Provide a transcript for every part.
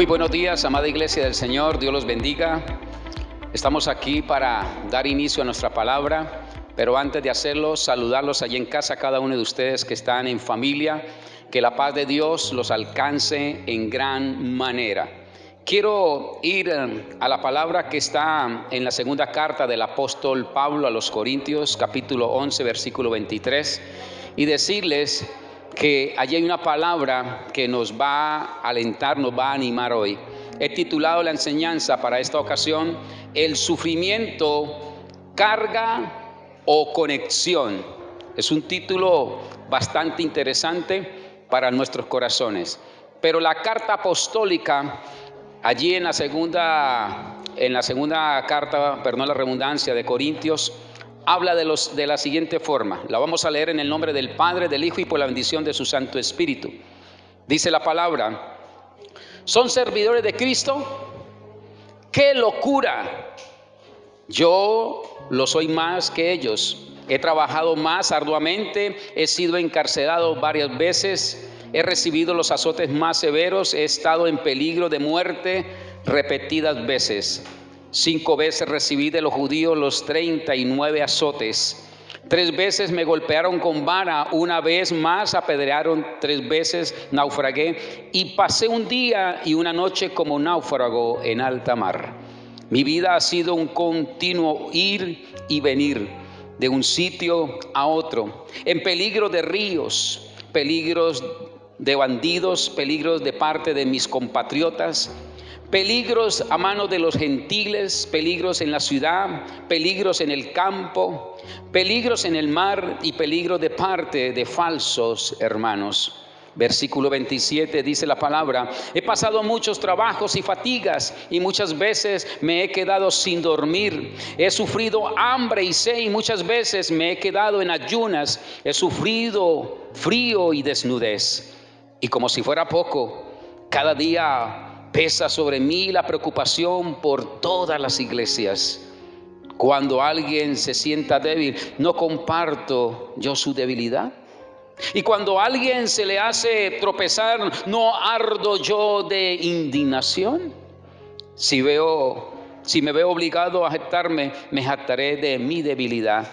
Muy buenos días, amada iglesia del Señor, Dios los bendiga. Estamos aquí para dar inicio a nuestra palabra, pero antes de hacerlo, saludarlos allí en casa, cada uno de ustedes que están en familia, que la paz de Dios los alcance en gran manera. Quiero ir a la palabra que está en la segunda carta del apóstol Pablo a los Corintios, capítulo 11, versículo 23, y decirles que allí hay una palabra que nos va a alentar, nos va a animar hoy. He titulado la enseñanza para esta ocasión: el sufrimiento, carga o conexión. Es un título bastante interesante para nuestros corazones. Pero la carta apostólica, allí en la segunda carta, perdón la redundancia, de Corintios, habla de la siguiente forma. La vamos a leer en el nombre del Padre, del Hijo y por la bendición de su Santo Espíritu. Dice la palabra: ¿son servidores de Cristo? ¡Qué locura! Yo lo soy más que ellos. He trabajado más arduamente, he sido encarcelado varias veces, he recibido los azotes más severos, he estado en peligro de muerte repetidas veces. 5 veces recibí de los judíos los 39 azotes. 3 veces me golpearon con vara, 1 vez más apedrearon, 3 veces naufragué y pasé un día y una noche como náufrago en alta mar. Mi vida ha sido un continuo ir y venir de un sitio a otro, en peligro de ríos, peligros de bandidos, peligros de parte de mis compatriotas, peligros a manos de los gentiles, peligros en la ciudad, peligros en el campo, peligros en el mar y peligros de parte de falsos hermanos. Versículo 27 dice la palabra: he pasado muchos trabajos y fatigas y muchas veces me he quedado sin dormir. He sufrido hambre y sed y muchas veces me he quedado en ayunas. He sufrido frío y desnudez. Y como si fuera poco, cada día pesa sobre mí la preocupación por todas las iglesias. Cuando alguien se sienta débil, ¿no comparto yo su debilidad? Y cuando a alguien se le hace tropezar, ¿no ardo yo de indignación? Si me veo obligado a jactarme, me jactaré de mi debilidad.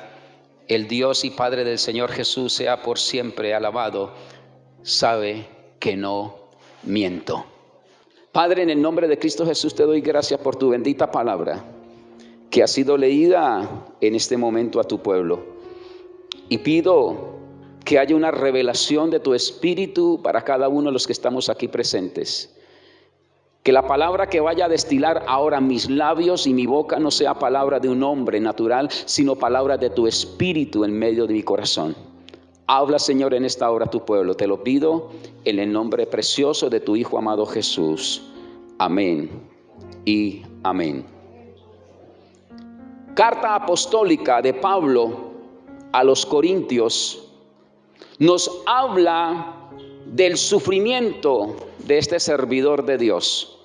El Dios y Padre del Señor Jesús sea por siempre alabado. Sabe que no miento. Padre, en el nombre de Cristo Jesús te doy gracias por tu bendita palabra que ha sido leída en este momento a tu pueblo. Y pido que haya una revelación de tu Espíritu para cada uno de los que estamos aquí presentes. Que la palabra que vaya a destilar ahora mis labios y mi boca no sea palabra de un hombre natural, sino palabra de tu Espíritu en medio de mi corazón. Habla, Señor, en esta hora a tu pueblo. Te lo pido en el nombre precioso de tu Hijo amado Jesús. Amén y amén. Carta apostólica de Pablo a los Corintios nos habla del sufrimiento de este servidor de Dios.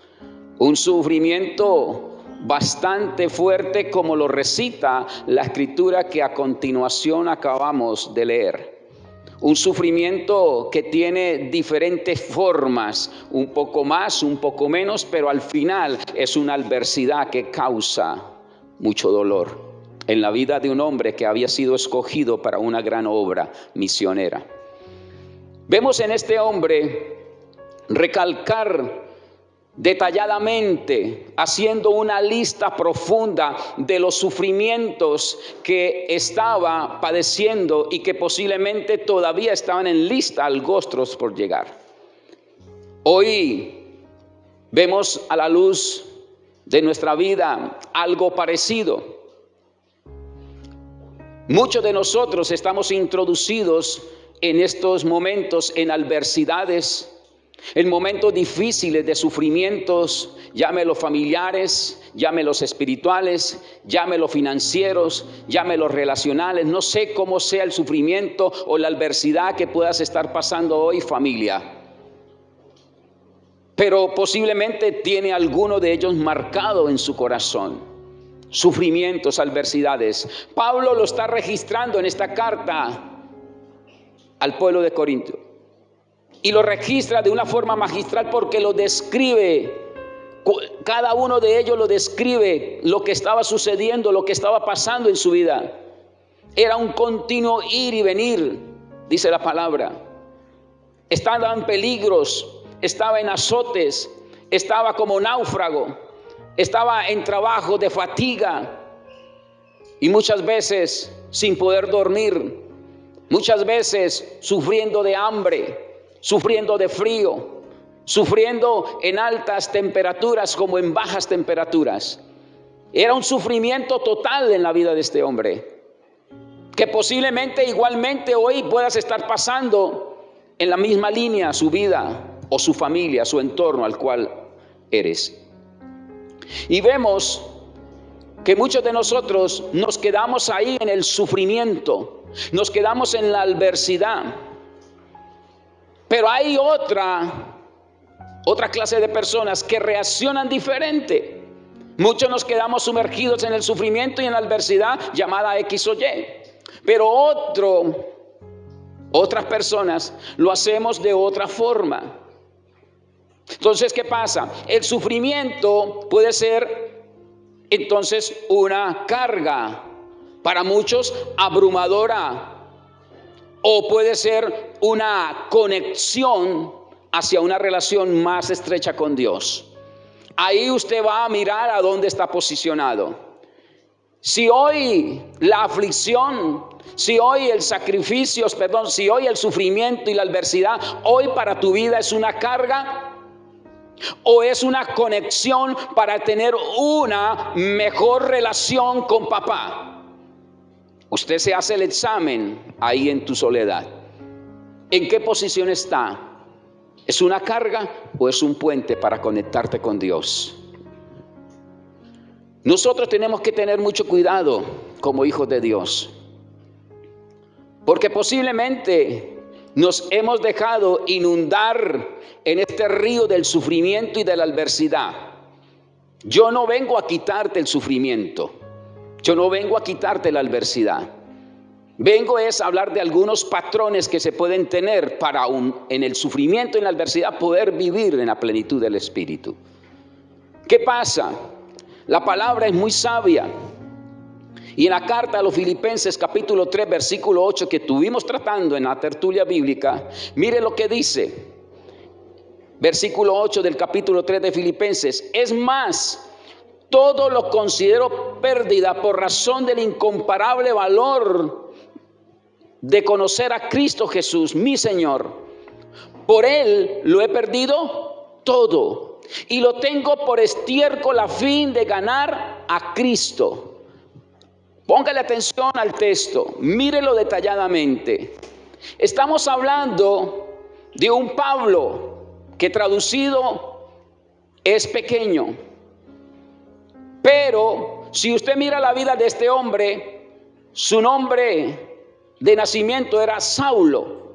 Un sufrimiento bastante fuerte, como lo recita la escritura que a continuación acabamos de leer. Un sufrimiento que tiene diferentes formas, un poco más, un poco menos, pero al final es una adversidad que causa mucho dolor en la vida de un hombre que había sido escogido para una gran obra misionera. Vemos en este hombre recalcar detalladamente, haciendo una lista profunda de los sufrimientos que estaba padeciendo y que posiblemente todavía estaban en lista, algunos por llegar. Hoy vemos a la luz de nuestra vida algo parecido. Muchos de nosotros estamos introducidos en estos momentos en adversidades, en momentos difíciles de sufrimientos, llámelos familiares, llámelos espirituales, llámelos financieros, llámelos relacionales. No sé cómo sea el sufrimiento o la adversidad que puedas estar pasando hoy, familia, pero posiblemente tiene alguno de ellos marcado en su corazón. Sufrimientos, adversidades. Pablo lo está registrando en esta carta al pueblo de Corinto. Y lo registra de una forma magistral porque lo describe Cada uno de ellos lo describe, lo que estaba sucediendo, lo que estaba pasando en su vida. Era un continuo ir y venir, dice la palabra. Estaba en peligros, estaba en azotes, estaba como náufrago, estaba en trabajo de fatiga y muchas veces sin poder dormir, muchas veces sufriendo de hambre, sufriendo de frío, sufriendo en altas temperaturas como en bajas temperaturas. Era un sufrimiento total en la vida de este hombre, que posiblemente igualmente hoy puedas estar pasando en la misma línea su vida o su familia, su entorno al cual eres. Y vemos que muchos de nosotros nos quedamos ahí en el sufrimiento, nos quedamos en la adversidad. Pero hay otra clase de personas que reaccionan diferente. Muchos nos quedamos sumergidos en el sufrimiento y en la adversidad llamada X o Y. Pero otras personas lo hacemos de otra forma. Entonces, ¿qué pasa? El sufrimiento puede ser entonces una carga, para muchos abrumadora, o puede ser una conexión hacia una relación más estrecha con Dios. Ahí usted va a mirar a dónde está posicionado. Si hoy la aflicción, si hoy el sacrificio, si hoy el sufrimiento y la adversidad, hoy para tu vida es una carga, o es una conexión para tener una mejor relación con papá. Usted se hace el examen ahí en tu soledad. ¿En qué posición está? ¿Es una carga o es un puente para conectarte con Dios? Nosotros tenemos que tener mucho cuidado como hijos de Dios, porque posiblemente nos hemos dejado inundar en este río del sufrimiento y de la adversidad. Yo no vengo a quitarte el sufrimiento, yo no vengo a quitarte la adversidad. Vengo a hablar de algunos patrones que se pueden tener para en el sufrimiento y en la adversidad poder vivir en la plenitud del Espíritu. ¿Qué pasa? La palabra es muy sabia. Y en la carta a los Filipenses capítulo 3 versículo 8 que estuvimos tratando en la tertulia bíblica, mire lo que dice. Versículo 8 del capítulo 3 de Filipenses: es más, todo lo considero pérdida por razón del incomparable valor de conocer a Cristo Jesús, mi Señor. Por Él lo he perdido todo y lo tengo por estiércol a fin de ganar a Cristo. Póngale atención al texto, mírelo detalladamente. Estamos hablando de un Pablo que traducido es pequeño. Pero si usted mira la vida de este hombre, su nombre de nacimiento era Saulo.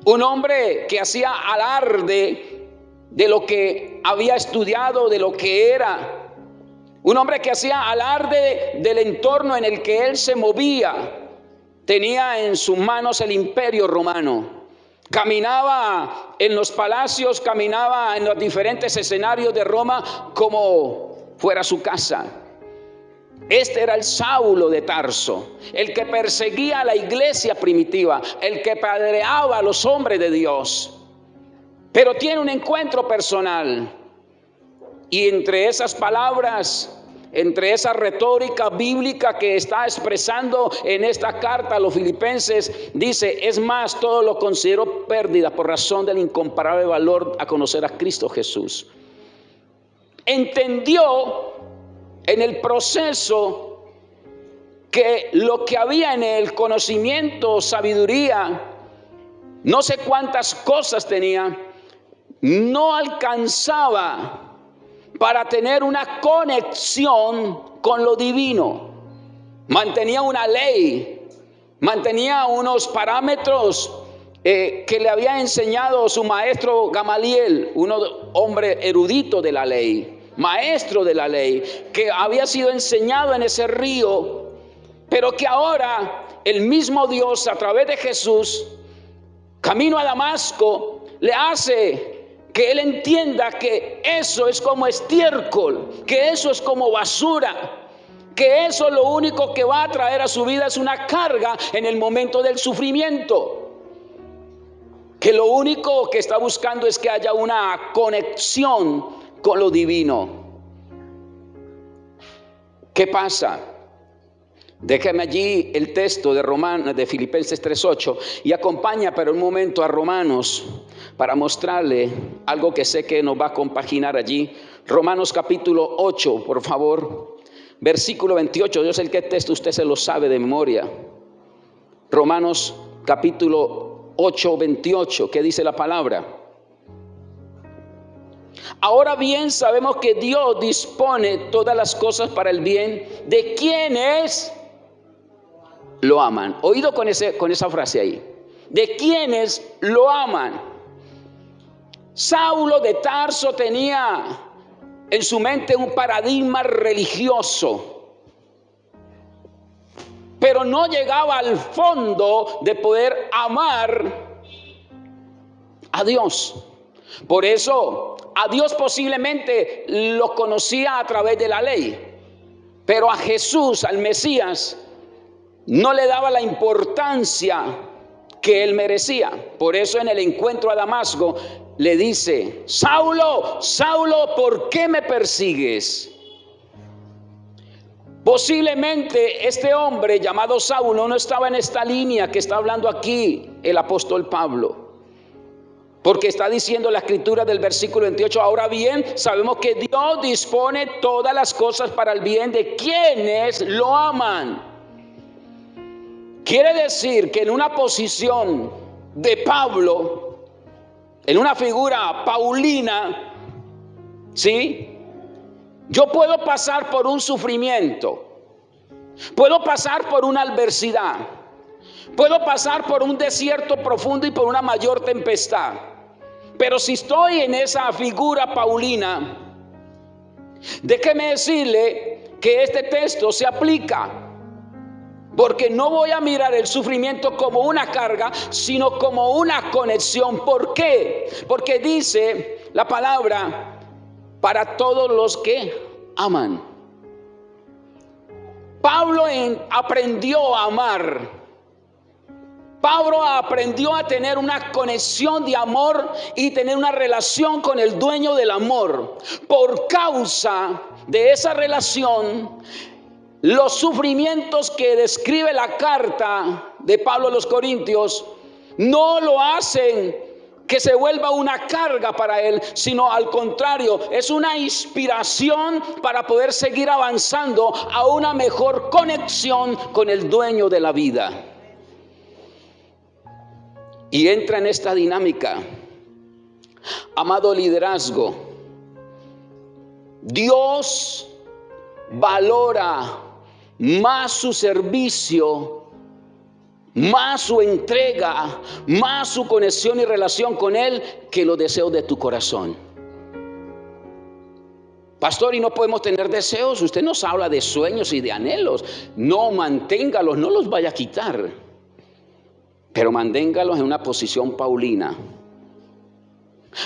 Un hombre que hacía alarde de lo que había estudiado, de lo que era. Un hombre que hacía alarde del entorno en el que él se movía. Tenía en sus manos el imperio romano. Caminaba en los palacios, caminaba en los diferentes escenarios de Roma como fuera su casa. Este era el Saulo de Tarso, el que perseguía a la iglesia primitiva, el que apedreaba a los hombres de Dios. Pero tiene un encuentro personal. Y entre esas palabras, entre esa retórica bíblica que está expresando en esta carta a los Filipenses, dice: es más, todo lo considero pérdida por razón del incomparable valor a conocer a Cristo Jesús. Entendió en el proceso que lo que había en el conocimiento, sabiduría, no sé cuántas cosas tenía, no alcanzaba para tener una conexión con lo divino. Mantenía una ley, mantenía unos parámetros que le había enseñado su maestro Gamaliel, un hombre erudito de la ley, maestro de la ley, que había sido enseñado en ese río, pero que ahora el mismo Dios, a través de Jesús, camino a Damasco, le hace que él entienda que eso es como estiércol, que eso es como basura, que eso lo único que va a traer a su vida es una carga en el momento del sufrimiento, que lo único que está buscando es que haya una conexión con lo divino. ¿Qué pasa? Déjame allí el texto de Filipenses 3:8 y acompaña por un momento a Romanos para mostrarle algo que sé que nos va a compaginar allí. Romanos capítulo 8, por favor. Versículo 28, yo sé el que texto usted se lo sabe de memoria. Romanos capítulo 8, 28, ¿qué dice la palabra? Ahora bien, sabemos que Dios dispone todas las cosas para el bien de quienes lo aman. Oído con esa frase ahí. De quienes lo aman. Saulo de Tarso tenía en su mente un paradigma religioso, pero no llegaba al fondo de poder amar a Dios. Por eso a Dios posiblemente lo conocía a través de la ley, pero a Jesús, al Mesías, no le daba la importancia que él merecía. Por eso en el encuentro a Damasco le dice: Saulo, Saulo, ¿por qué me persigues? Posiblemente este hombre llamado Saulo no estaba en esta línea que está hablando aquí el apóstol Pablo, porque está diciendo la escritura del versículo 28, ahora bien, sabemos que Dios dispone todas las cosas para el bien de quienes lo aman. Quiere decir que en una posición de Pablo, en una figura paulina, ¿sí? Yo puedo pasar por un sufrimiento, puedo pasar por una adversidad, puedo pasar por un desierto profundo y por una mayor tempestad. Pero si estoy en esa figura paulina, déjeme decirle que este texto se aplica. Porque no voy a mirar el sufrimiento como una carga, sino como una conexión. ¿Por qué? Porque dice la palabra, para todos los que aman. Pablo aprendió a amar. Pablo aprendió a tener una conexión de amor y tener una relación con el dueño del amor. Por causa de esa relación, los sufrimientos que describe la carta de Pablo a los Corintios no lo hacen que se vuelva una carga para él, sino al contrario, es una inspiración para poder seguir avanzando a una mejor conexión con el dueño de la vida. Y entra en esta dinámica. Amado liderazgo, Dios valora más su servicio, más su entrega, más su conexión y relación con Él que los deseos de tu corazón. Pastor, ¿y no podemos tener deseos? Usted nos habla de sueños y de anhelos. No, manténgalos, no los vaya a quitar, pero manténgalos en una posición paulina.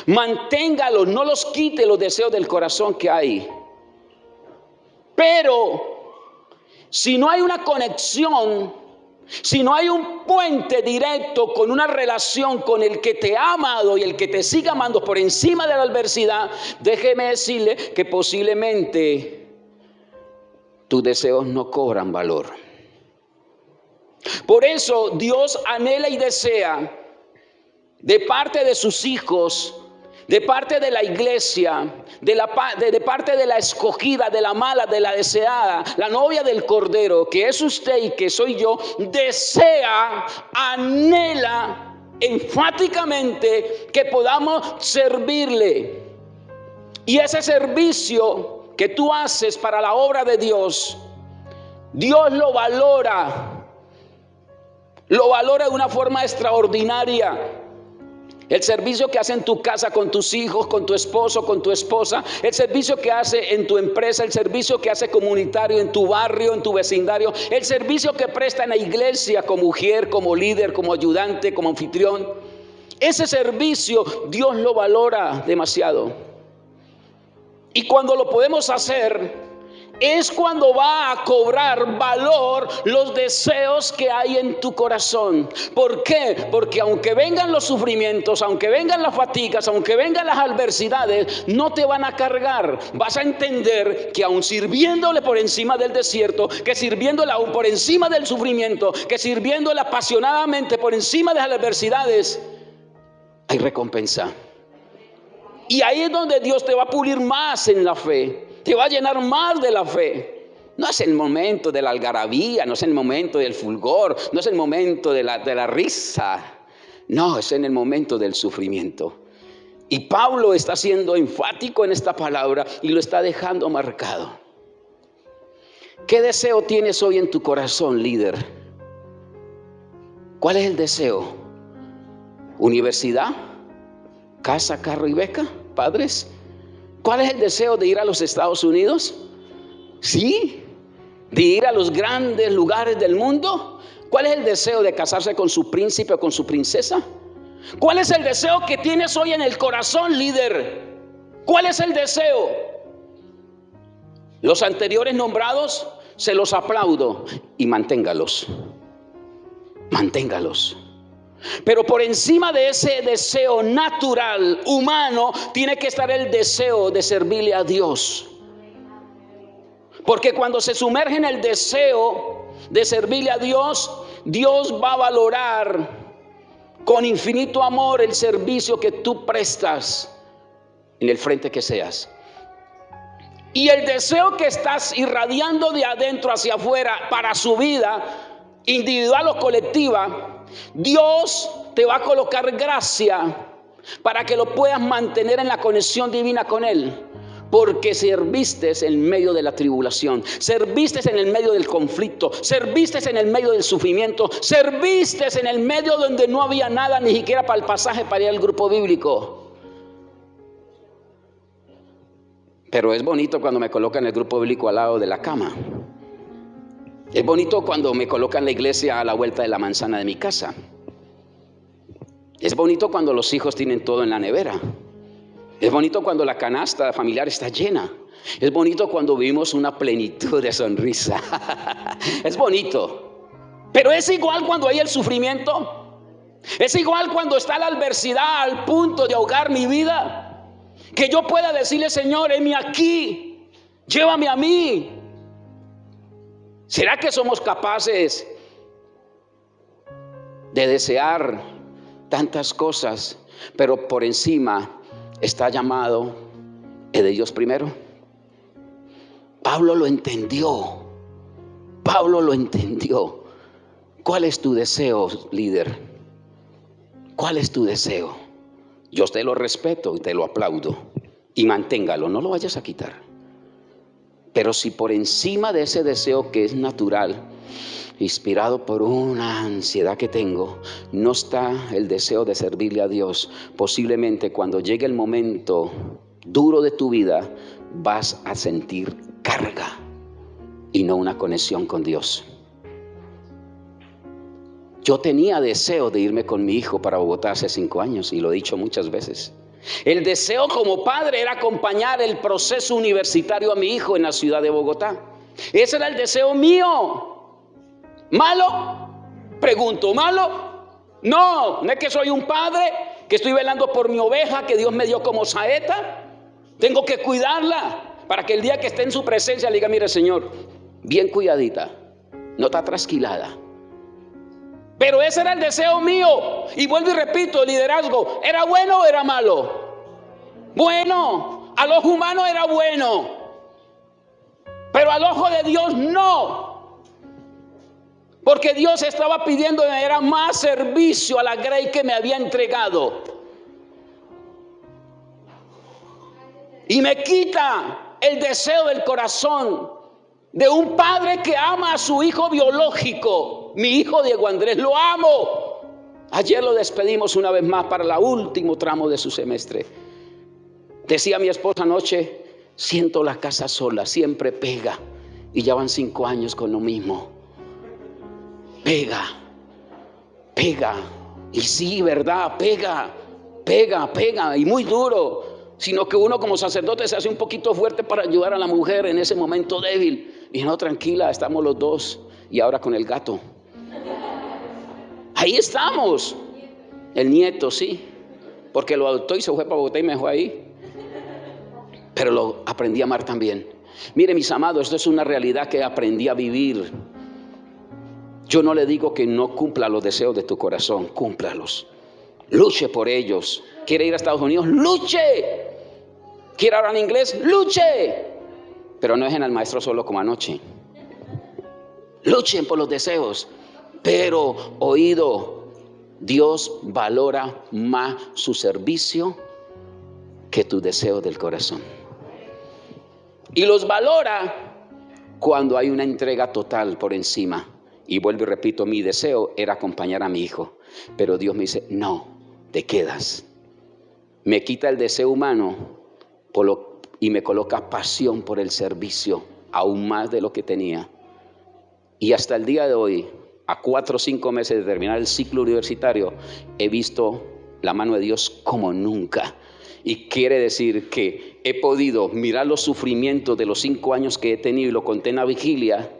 Manténgalos, no los quite los deseos del corazón que hay. Pero si no hay una conexión, si no hay un puente directo con una relación con el que te ha amado y el que te sigue amando por encima de la adversidad, déjeme decirle que posiblemente tus deseos no cobran valor. Por eso Dios anhela y desea de parte de sus hijos, de parte de la iglesia, de parte de la escogida, de la mala, de la deseada, la novia del Cordero, que es usted y que soy yo, desea, anhela enfáticamente que podamos servirle. Y ese servicio que tú haces para la obra de Dios, Dios lo valora de una forma extraordinaria. El servicio que hace en tu casa con tus hijos, con tu esposo, con tu esposa, el servicio que hace en tu empresa, el servicio que hace comunitario en tu barrio, en tu vecindario, el servicio que presta en la iglesia como mujer, como líder, como ayudante, como anfitrión. Ese servicio Dios lo valora demasiado. Y cuando lo podemos hacer, es cuando va a cobrar valor los deseos que hay en tu corazón. ¿Por qué? Porque aunque vengan los sufrimientos, aunque vengan las fatigas, aunque vengan las adversidades, no te van a cargar. Vas a entender que aun sirviéndole por encima del desierto, que sirviéndole aún por encima del sufrimiento, que sirviéndole apasionadamente por encima de las adversidades, hay recompensa. Y ahí es donde Dios te va a pulir más en la fe. Te va a llenar más de la fe. No es el momento de la algarabía, no es el momento del fulgor, no es el momento de la risa. No, es en el momento del sufrimiento. Y Pablo está siendo enfático en esta palabra y lo está dejando marcado. ¿Qué deseo tienes hoy en tu corazón, líder? ¿Cuál es el deseo? ¿Universidad? ¿Casa, carro y beca? ¿Padres? ¿Cuál es el deseo de ir a los Estados Unidos? ¿Sí? ¿De ir a los grandes lugares del mundo? ¿Cuál es el deseo de casarse con su príncipe o con su princesa? ¿Cuál es el deseo que tienes hoy en el corazón, líder? ¿Cuál es el deseo? Los anteriores nombrados se los aplaudo y manténgalos. Manténgalos. Pero por encima de ese deseo natural, humano, tiene que estar el deseo de servirle a Dios. Porque cuando se sumerge en el deseo de servirle a Dios, Dios va a valorar con infinito amor el servicio que tú prestas en el frente que seas. Y el deseo que estás irradiando de adentro hacia afuera para su vida, individual o colectiva, Dios te va a colocar gracia para que lo puedas mantener en la conexión divina con Él. Porque serviste en medio de la tribulación, serviste en el medio del conflicto, serviste en el medio del sufrimiento, serviste en el medio donde no había nada, ni siquiera para el pasaje para ir al grupo bíblico. Pero es bonito cuando me colocan el grupo bíblico al lado de la cama. Es bonito cuando me colocan la iglesia a la vuelta de la manzana de mi casa. Es bonito cuando los hijos tienen todo en la nevera. Es bonito cuando la canasta familiar está llena. Es bonito cuando vivimos una plenitud de sonrisa. Es bonito. Pero es igual cuando hay el sufrimiento. Es igual cuando está la adversidad al punto de ahogar mi vida. Que yo pueda decirle: Señor, heme aquí, llévame a mí. ¿Será que somos capaces de desear tantas cosas, pero por encima está llamado el de Dios primero? Pablo lo entendió. Pablo lo entendió. ¿Cuál es tu deseo, líder? ¿Cuál es tu deseo? Yo te lo respeto y te lo aplaudo. Y manténgalo, no lo vayas a quitar. Pero si por encima de ese deseo que es natural, inspirado por una ansiedad que tengo, no está el deseo de servirle a Dios, posiblemente cuando llegue el momento duro de tu vida, vas a sentir carga y no una conexión con Dios. Yo tenía deseo de irme con mi hijo para Bogotá hace 5 años y lo he dicho muchas veces. El deseo como padre era acompañar el proceso universitario a mi hijo en la ciudad de Bogotá. Ese era el deseo mío. ¿Malo? Pregunto, ¿malo? No, no es que soy un padre que estoy velando por mi oveja que Dios me dio como saeta. Tengo que cuidarla para que el día que esté en su presencia le diga: mire, Señor, bien cuidadita, no está trasquilada. Pero ese era el deseo mío. Y vuelvo y repito, el liderazgo, ¿era bueno o era malo? Bueno, al ojo humano era bueno, pero al ojo de Dios no. Porque Dios estaba pidiendo que me diera más servicio a la grey que me había entregado. Y me quita el deseo del corazón de un padre que ama a su hijo biológico. Mi hijo Diego Andrés, lo amo. Ayer lo despedimos una vez más para el último tramo de su semestre. Decía mi esposa anoche: siento la casa sola, siempre pega. Y ya van 5 años con lo mismo. Pega, pega. Y sí, verdad, pega, pega, pega, y muy duro. Sino que uno como sacerdote se hace un poquito fuerte para ayudar a la mujer en ese momento débil. Y no, tranquila, estamos los dos. Y ahora con el gato. Ahí estamos. El nieto, sí. Porque lo adoptó y se fue para Bogotá y me dejó ahí. Pero lo aprendí a amar también. Mire, mis amados, esto es una realidad que aprendí a vivir. Yo no le digo que no cumpla los deseos de tu corazón, cúmplalos. Luche por ellos. ¿Quiere ir a Estados Unidos? ¡Luche! ¿Quiere hablar inglés? ¡Luche! Pero no dejen al maestro solo como anoche. Luchen por los deseos. Pero, oído, Dios valora más su servicio que tus deseos del corazón. Y los valora cuando hay una entrega total por encima. Y vuelvo y repito, mi deseo era acompañar a mi hijo. Pero Dios me dice, no, te quedas. Me quita el deseo humano y me coloca pasión por el servicio, aún más de lo que tenía. Y hasta el día de hoy, a 4 o 5 meses de terminar el ciclo universitario, he visto la mano de Dios como nunca. Y quiere decir que he podido mirar los sufrimientos de los 5 años que he tenido, y lo conté en la vigilia,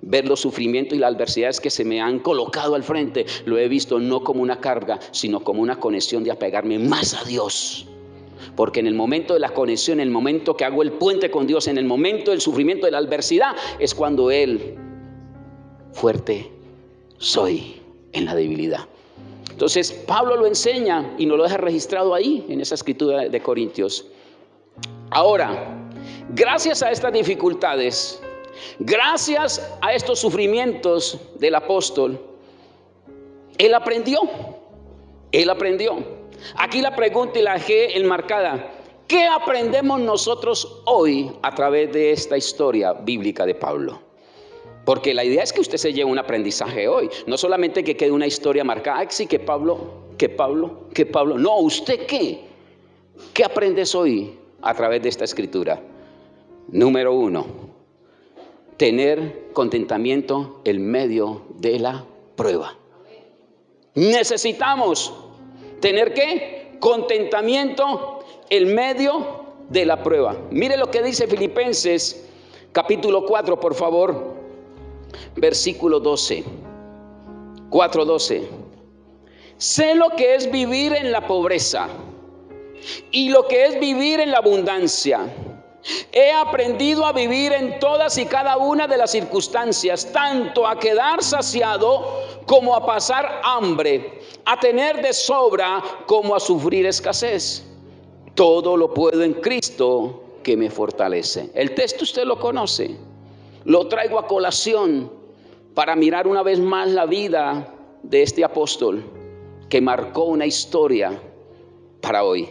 ver los sufrimientos y las adversidades que se me han colocado al frente. Lo he visto no como una carga, sino como una conexión de apegarme más a Dios. Porque en el momento de la conexión, en el momento que hago el puente con Dios, en el momento del sufrimiento, de la adversidad, es cuando Él, fuerte soy en la debilidad. Entonces Pablo lo enseña y nos lo deja registrado ahí en esa escritura de Corintios. Ahora, gracias a estas dificultades, gracias a estos sufrimientos del apóstol, él aprendió. Aquí la pregunta y la dejé enmarcada: ¿qué aprendemos nosotros hoy a través de esta historia bíblica de Pablo? Porque la idea es que usted se lleve un aprendizaje hoy, no solamente que quede una historia marcada. Sí, que Pablo. No, ¿usted qué? ¿Qué aprendes hoy a través de esta escritura? Número 1, tener contentamiento en medio de la prueba. Necesitamos tener ¿qué? Contentamiento en medio de la prueba. Mire lo que dice Filipenses capítulo 4, por favor, versículo 12. 4:12. Sé lo que es vivir en la pobreza y lo que es vivir en la abundancia. He aprendido a vivir en todas y cada una de las circunstancias, tanto a quedar saciado como a pasar hambre, a tener de sobra como a sufrir escasez. Todo lo puedo en Cristo que me fortalece. El texto usted lo conoce. Lo traigo a colación para mirar una vez más la vida de este apóstol que marcó una historia para hoy.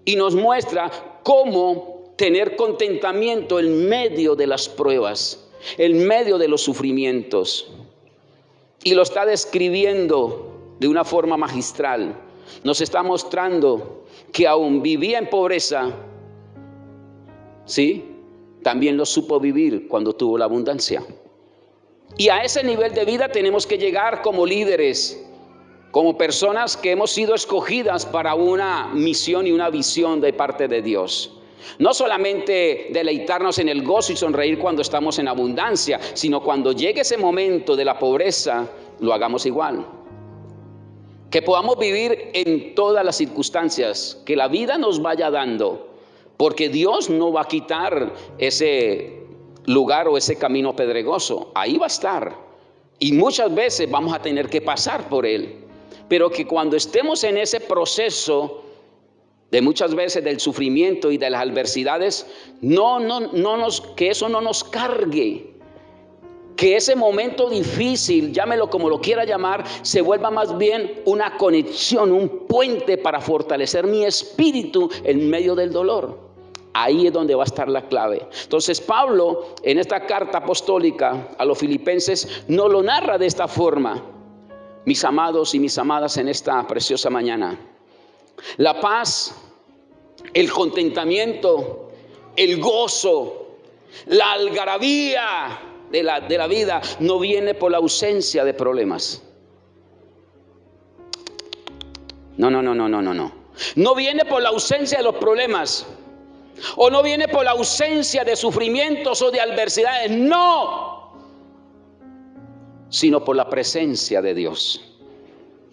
Y nos muestra cómo tener contentamiento en medio de las pruebas, en medio de los sufrimientos. Y lo está describiendo de una forma magistral. Nos está mostrando que aún vivía en pobreza, ¿sí? También lo supo vivir cuando tuvo la abundancia. Y a ese nivel de vida tenemos que llegar como líderes, como personas que hemos sido escogidas para una misión y una visión de parte de Dios. No solamente deleitarnos en el gozo y sonreír cuando estamos en abundancia, sino cuando llegue ese momento de la pobreza, lo hagamos igual. Que podamos vivir en todas las circunstancias que la vida nos vaya dando, porque Dios no va a quitar ese lugar o ese camino pedregoso. Ahí va a estar. Y muchas veces vamos a tener que pasar por él. Pero que cuando estemos en ese proceso de muchas veces del sufrimiento y de las adversidades, que eso no nos cargue. Que ese momento difícil, llámelo como lo quiera llamar, se vuelva más bien una conexión, un puente para fortalecer mi espíritu en medio del dolor. Ahí es donde va a estar la clave. Entonces Pablo, en esta carta apostólica a los filipenses, nos lo narra de esta forma. Mis amados y mis amadas, en esta preciosa mañana, la paz, el contentamiento, el gozo, la algarabía de la vida no viene por la ausencia de problemas. No, no, no, no, no, no, no. No viene por la ausencia de los problemas, o no viene por la ausencia de sufrimientos o de adversidades, no, sino por la presencia de Dios.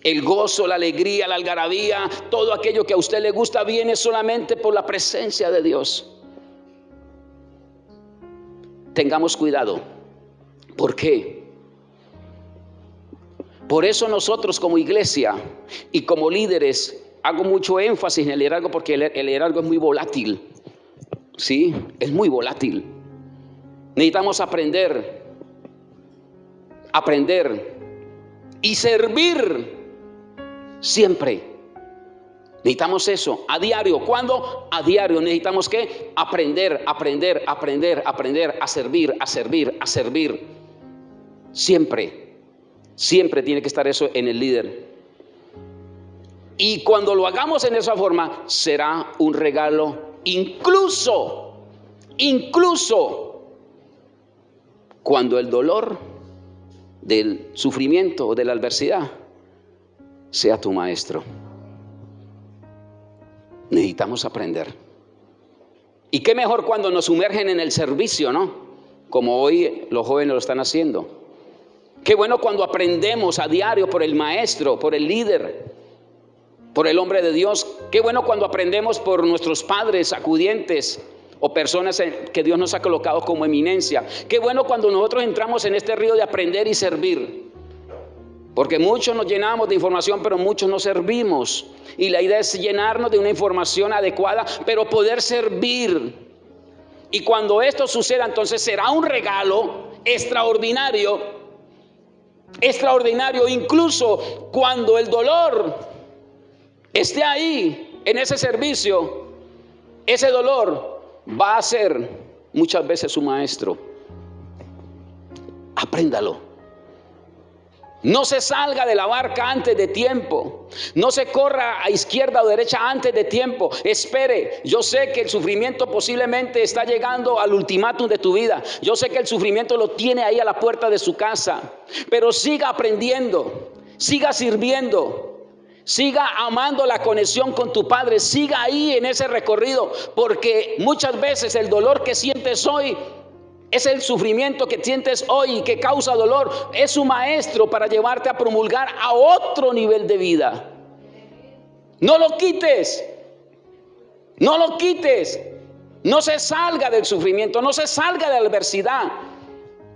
El gozo, la alegría, la algarabía, todo aquello que a usted le gusta viene solamente por la presencia de Dios. Tengamos cuidado. ¿Por qué? Por eso nosotros como iglesia y como líderes hago mucho énfasis en el liderazgo, porque el liderazgo es muy volátil. Sí, es muy volátil. Necesitamos aprender y servir siempre. Necesitamos eso a diario. ¿Cuándo? A diario. Necesitamos ¿qué? Aprender a servir. Siempre tiene que estar eso en el líder. Y cuando lo hagamos en esa forma, será un regalo, incluso cuando el dolor del sufrimiento o de la adversidad sea tu maestro. Necesitamos aprender. Y qué mejor cuando nos sumergen en el servicio, ¿no? Como hoy los jóvenes lo están haciendo. Qué bueno cuando aprendemos a diario por el maestro, por el líder, por el hombre de Dios. Qué bueno cuando aprendemos por nuestros padres acudientes o personas que Dios nos ha colocado como eminencia. Qué bueno cuando nosotros entramos en este río de aprender y servir. Porque muchos nos llenamos de información, pero muchos no servimos. Y la idea es llenarnos de una información adecuada, pero poder servir. Y cuando esto suceda, entonces será un regalo extraordinario, incluso cuando el dolor esté ahí, en ese servicio. Ese dolor va a ser muchas veces su maestro. Apréndalo. No se salga de la barca antes de tiempo. No se corra a izquierda o derecha antes de tiempo. Espere. Yo sé que el sufrimiento posiblemente está llegando al ultimátum de tu vida. Yo sé que el sufrimiento lo tiene ahí a la puerta de su casa. Pero siga aprendiendo. Siga sirviendo. Siga amando la conexión con tu Padre. Siga ahí en ese recorrido. Porque muchas veces el dolor que sientes hoy es el sufrimiento que sientes hoy y que causa dolor. Es su maestro para llevarte a promulgar a otro nivel de vida. No lo quites. No se salga del sufrimiento. No se salga de la adversidad.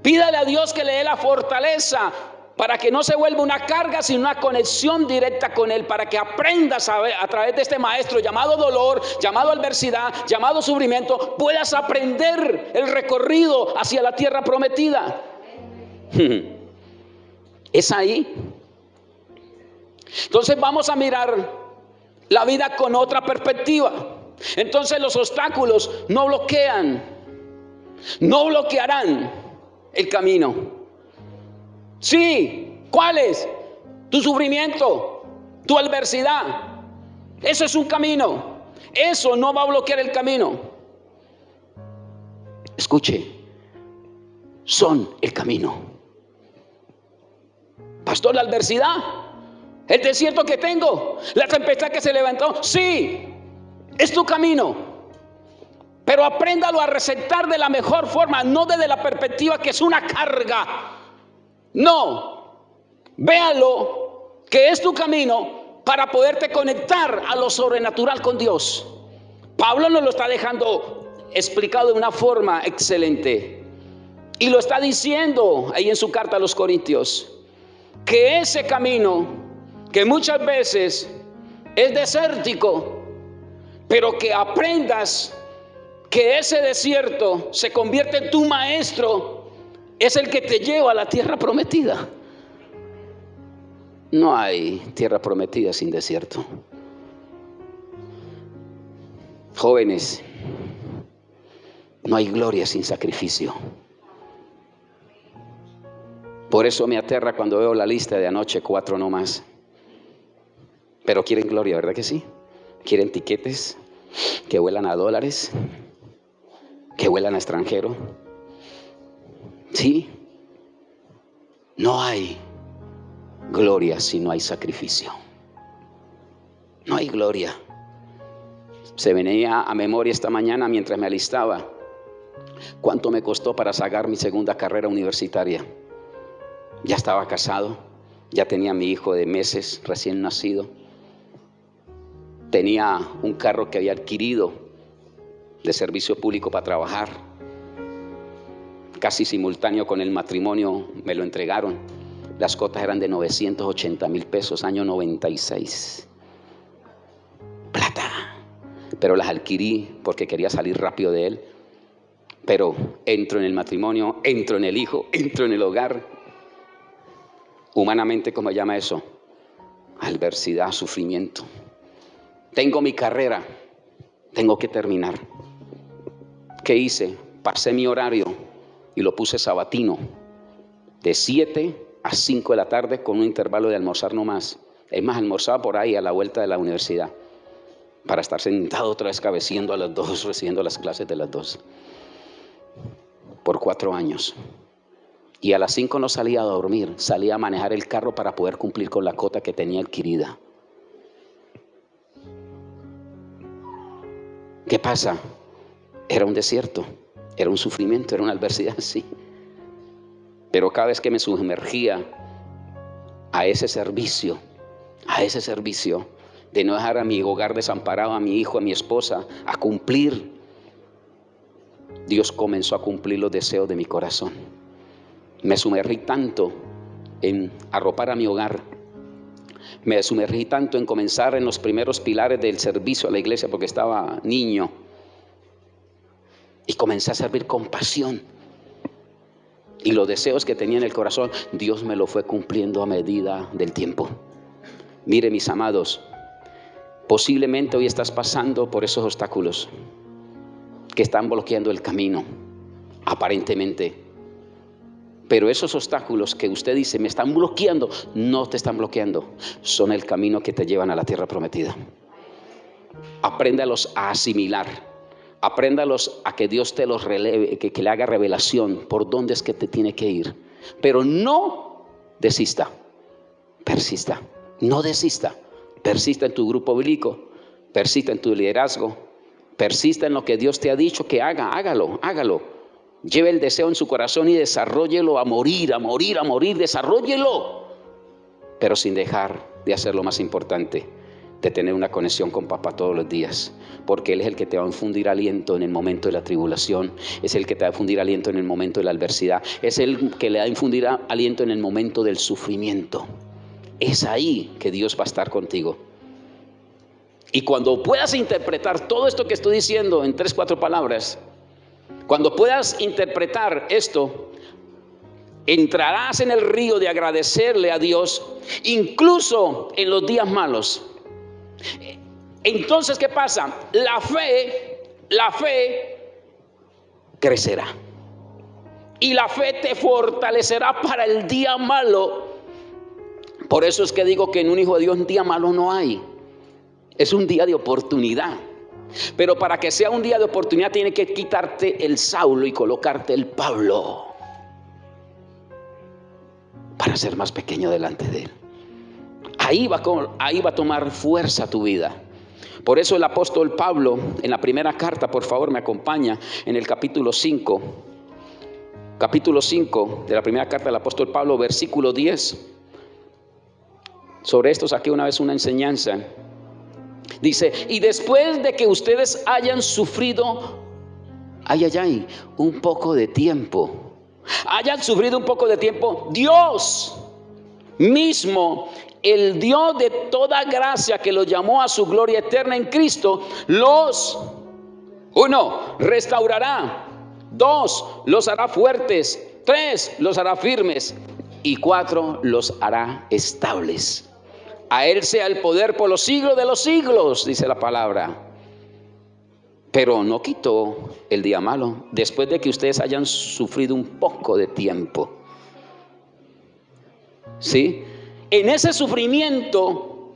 Pídale a Dios que le dé la fortaleza para que no se vuelva una carga, sino una conexión directa con Él, para que aprendas a través de este maestro llamado dolor, llamado adversidad, llamado sufrimiento, puedas aprender el recorrido hacia la tierra prometida. Es ahí. Entonces vamos a mirar la vida con otra perspectiva. Entonces los obstáculos no bloquearán el camino. Sí, ¿cuáles? Tu sufrimiento, tu adversidad. Eso es un camino. Eso no va a bloquear el camino. Escuche, son el camino. Pastor, la adversidad, el desierto que tengo, la tempestad que se levantó, sí, es tu camino. Pero apréndalo a receptar de la mejor forma, no desde la perspectiva que es una carga. No, véalo que es tu camino para poderte conectar a lo sobrenatural con Dios. Pablo nos lo está dejando explicado de una forma excelente y lo está diciendo ahí en su carta a los Corintios, que ese camino que muchas veces es desértico, pero que aprendas que ese desierto se convierte en tu maestro, es el que te lleva a la tierra prometida. No hay tierra prometida sin desierto. Jóvenes, no hay gloria sin sacrificio. Por eso me aterra cuando veo la lista de anoche, 4 nomás. Pero quieren gloria, ¿verdad que sí? Quieren tiquetes que vuelan a dólares, que vuelan a extranjero. Sí, no hay gloria si no hay sacrificio. No hay gloria. Se venía a memoria esta mañana mientras me alistaba. ¿Cuánto me costó para sacar mi segunda carrera universitaria? Ya estaba casado, ya tenía mi hijo de meses recién nacido. Tenía un carro que había adquirido de servicio público para trabajar. Casi simultáneo con el matrimonio me lo entregaron. Las cuotas eran de 980,000 pesos, año 96. Plata. Pero las adquirí porque quería salir rápido de él. Pero entro en el matrimonio, entro en el hijo, entro en el hogar. Humanamente, ¿cómo se llama eso? Adversidad, sufrimiento. Tengo mi carrera, tengo que terminar. ¿Qué hice? Pasé mi horario y lo puse sabatino, de 7 a 5 de la tarde con un intervalo de almorzar no más. Es más, almorzaba por ahí a la vuelta de la universidad para estar sentado otra vez cabeceando a las 2, recibiendo las clases de las 2. Por 4 años. Y a las 5 no salía a dormir, salía a manejar el carro para poder cumplir con la cuota que tenía adquirida. ¿Qué pasa? Era un desierto, era un sufrimiento, era una adversidad, sí. Pero cada vez que me sumergía a ese servicio de no dejar a mi hogar desamparado, a mi hijo, a mi esposa, a cumplir, Dios comenzó a cumplir los deseos de mi corazón. Me sumergí tanto en arropar a mi hogar. Me sumergí tanto en comenzar en los primeros pilares del servicio a la iglesia porque estaba niño. Y comencé a servir con pasión. Y los deseos que tenía en el corazón, Dios me lo fue cumpliendo a medida del tiempo. Mire, mis amados, posiblemente hoy estás pasando por esos obstáculos que están bloqueando el camino, aparentemente. Pero esos obstáculos que usted dice me están bloqueando, no te están bloqueando, son el camino que te llevan a la tierra prometida. Apréndalos a asimilar, apréndalos a que Dios te los releve, que le haga revelación por dónde es que te tiene que ir. Pero no desista, persista, no desista, persista en tu grupo bíblico, persista en tu liderazgo, persista en lo que Dios te ha dicho que haga, hágalo. Lleve el deseo en su corazón y desarróllelo a morir, desarróllelo. Pero sin dejar de hacer lo más importante, de tener una conexión con papá todos los días. Porque Él es el que te va a infundir aliento en el momento de la tribulación. Es el que te va a infundir aliento en el momento de la adversidad. Es el que le va a infundir aliento en el momento del sufrimiento. Es ahí que Dios va a estar contigo. Y cuando puedas interpretar todo esto que estoy diciendo en 3, 4 palabras, cuando puedas interpretar esto, entrarás en el río de agradecerle a Dios, incluso en los días malos. Entonces, ¿qué pasa? La fe crecerá. Y la fe te fortalecerá para el día malo. Por eso es que digo que en un hijo de Dios un día malo no hay. Es un día de oportunidad. Pero para que sea un día de oportunidad tiene que quitarte el Saulo y colocarte el Pablo para ser más pequeño delante de Él. Ahí va a tomar fuerza tu vida. Por eso el apóstol Pablo en la primera carta, por favor me acompaña, en el capítulo 5 de la primera carta del apóstol Pablo, versículo 10. Sobre esto saqué una vez una enseñanza. Dice, y después de que ustedes hayan sufrido, un poco de tiempo, Dios mismo, el Dios de toda gracia que los llamó a su gloria eterna en Cristo, los 1. restaurará, 2. los hará fuertes, 3. los hará firmes y 4. los hará estables. A Él sea el poder por los siglos de los siglos, dice la palabra. Pero no quitó el día malo, después de que ustedes hayan sufrido un poco de tiempo. ¿Sí? En ese sufrimiento,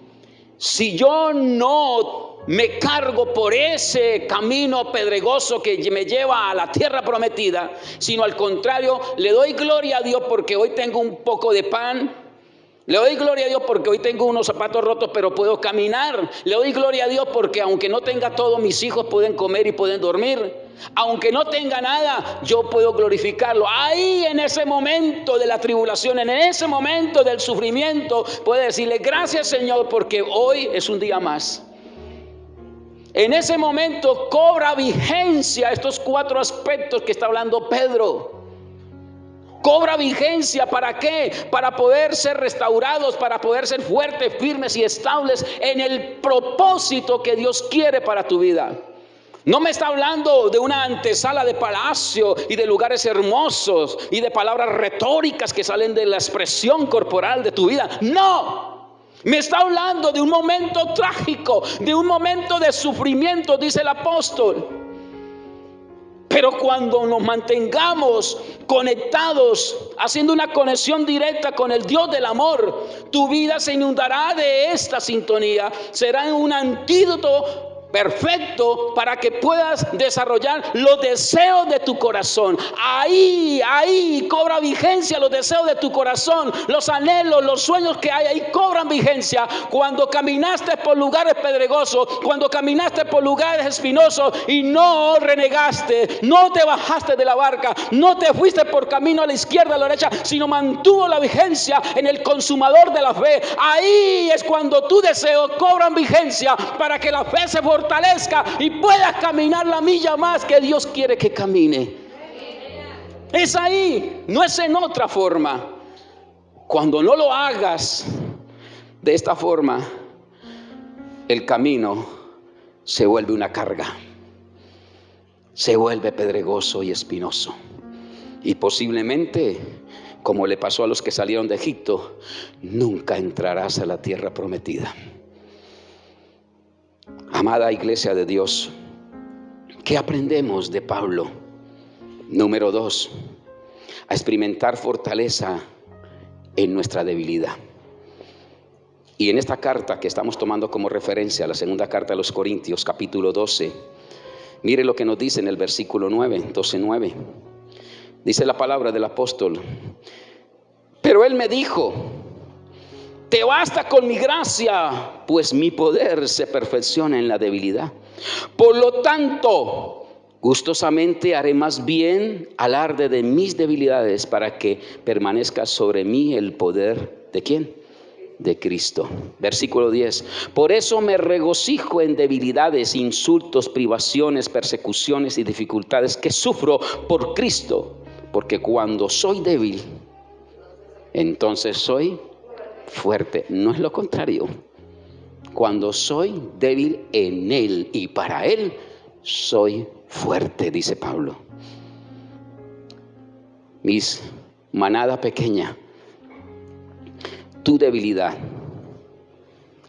si yo no me cargo por ese camino pedregoso que me lleva a la tierra prometida, sino al contrario, le doy gloria a Dios porque hoy tengo un poco de pan, Le doy gloria a Dios porque hoy tengo unos zapatos rotos, pero puedo caminar. Le doy gloria a Dios porque aunque no tenga todo, mis hijos pueden comer y pueden dormir. Aunque no tenga nada, yo puedo glorificarlo. Ahí en ese momento de la tribulación, en ese momento del sufrimiento, puede decirle gracias, Señor, porque hoy es un día más. En ese momento cobra vigencia estos 4 aspectos que está hablando Pedro. Cobra vigencia, ¿para qué? Para poder ser restaurados, para poder ser fuertes, firmes y estables en el propósito que Dios quiere para tu vida. No me está hablando de una antesala de palacio y de lugares hermosos y de palabras retóricas que salen de la expresión corporal de tu vida. No, me está hablando de un momento trágico, de un momento de sufrimiento, dice el apóstol. Pero cuando nos mantengamos conectados, haciendo una conexión directa con el Dios del amor, tu vida se inundará de esta sintonía. Será un antídoto perfecto para que puedas desarrollar los deseos de tu corazón. Ahí cobra vigencia los deseos de tu corazón, los anhelos, los sueños que hay ahí cobran vigencia. Cuando caminaste por lugares pedregosos, cuando caminaste por lugares espinosos y no renegaste, no te bajaste de la barca, no te fuiste por camino a la izquierda, a la derecha, sino mantuvo la vigencia en el consumador de la fe. Ahí es cuando tus deseos cobran vigencia para que la fe se fortalezca y puedas caminar la milla más que Dios quiere que camine. Es ahí, no es en otra forma. Cuando no lo hagas de esta forma, el camino se vuelve una carga, se vuelve pedregoso y espinoso, y posiblemente, como le pasó a los que salieron de Egipto, nunca entrarás a la tierra prometida. Amada iglesia de Dios, ¿qué aprendemos de Pablo? Número 2, a experimentar fortaleza en nuestra debilidad. Y en esta carta que estamos tomando como referencia, la segunda carta a los Corintios, capítulo 12, mire lo que nos dice en el versículo 12:9. Dice la palabra del apóstol: pero él me dijo, te basta con mi gracia, pues mi poder se perfecciona en la debilidad. Por lo tanto, gustosamente haré más bien alarde de mis debilidades para que permanezca sobre mí el poder ¿de quién? De Cristo. Versículo 10. Por eso me regocijo en debilidades, insultos, privaciones, persecuciones y dificultades que sufro por Cristo, porque cuando soy débil, entonces soy fuerte. No es lo contrario. Cuando soy débil en Él y para Él, soy fuerte, dice Pablo. Mis manada pequeña, tu debilidad,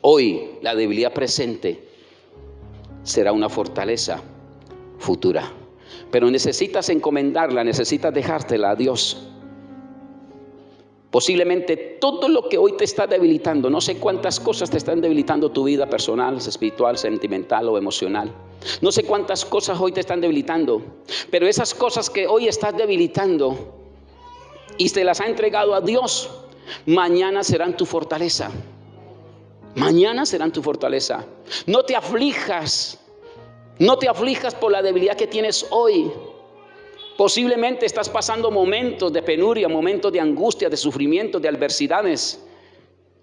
hoy la debilidad presente será una fortaleza futura. Pero necesitas encomendarla, necesitas dejártela a Dios. Posiblemente todo lo que hoy te está debilitando, no sé cuántas cosas te están debilitando tu vida personal, espiritual, sentimental o emocional. No sé cuántas cosas hoy te están debilitando, pero esas cosas que hoy estás debilitando y te las ha entregado a Dios, mañana serán tu fortaleza. Mañana serán tu fortaleza. No te aflijas por la debilidad que tienes hoy. Posiblemente estás pasando momentos de penuria, momentos de angustia, de sufrimiento, de adversidades.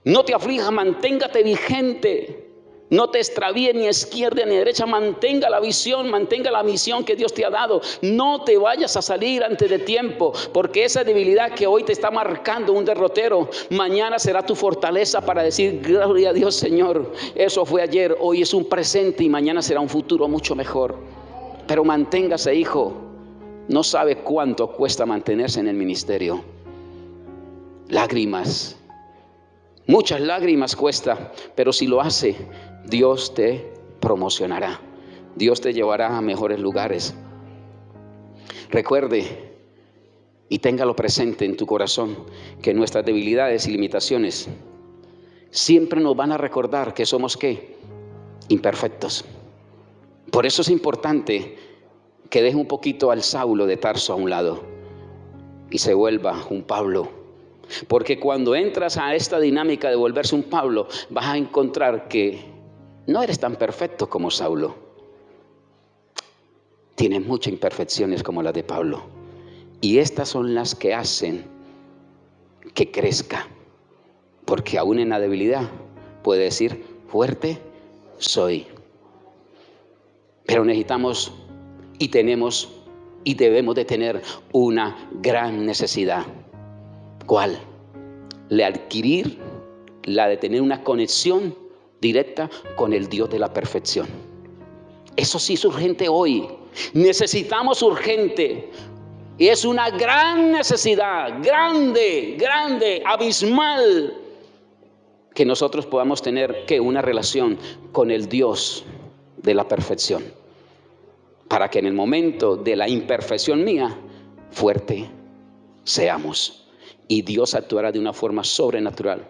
No te aflijas, manténgate vigente. No te extravíes ni a izquierda ni a derecha. Mantenga la visión, mantenga la misión que Dios te ha dado. No te vayas a salir antes de tiempo, porque esa debilidad que hoy te está marcando un derrotero, mañana será tu fortaleza para decir gloria a Dios, Señor. Eso fue ayer, hoy es un presente y mañana será un futuro mucho mejor. Pero manténgase, hijo. No sabe cuánto cuesta mantenerse en el ministerio. Lágrimas, muchas lágrimas cuesta, pero si lo hace, Dios te promocionará. Dios te llevará a mejores lugares. Recuerde y téngalo presente en tu corazón que nuestras debilidades y limitaciones siempre nos van a recordar que somos ¿qué? Imperfectos. Por eso es importante que deje un poquito al Saulo de Tarso a un lado y se vuelva un Pablo. Porque cuando entras a esta dinámica de volverse un Pablo, vas a encontrar que no eres tan perfecto como Saulo. Tienes muchas imperfecciones como las de Pablo. Y estas son las que hacen que crezca. Porque aún en la debilidad puede decir, fuerte soy. Pero necesitamos y tenemos y debemos de tener una gran necesidad. ¿Cuál? La de adquirir, la de tener una conexión directa con el Dios de la perfección. Eso sí es urgente hoy. Necesitamos urgente. Y es una gran necesidad, grande, abismal, que nosotros podamos tener una relación con el Dios de la perfección. Para que en el momento de la imperfección mía, fuerte seamos. Y Dios actuará de una forma sobrenatural.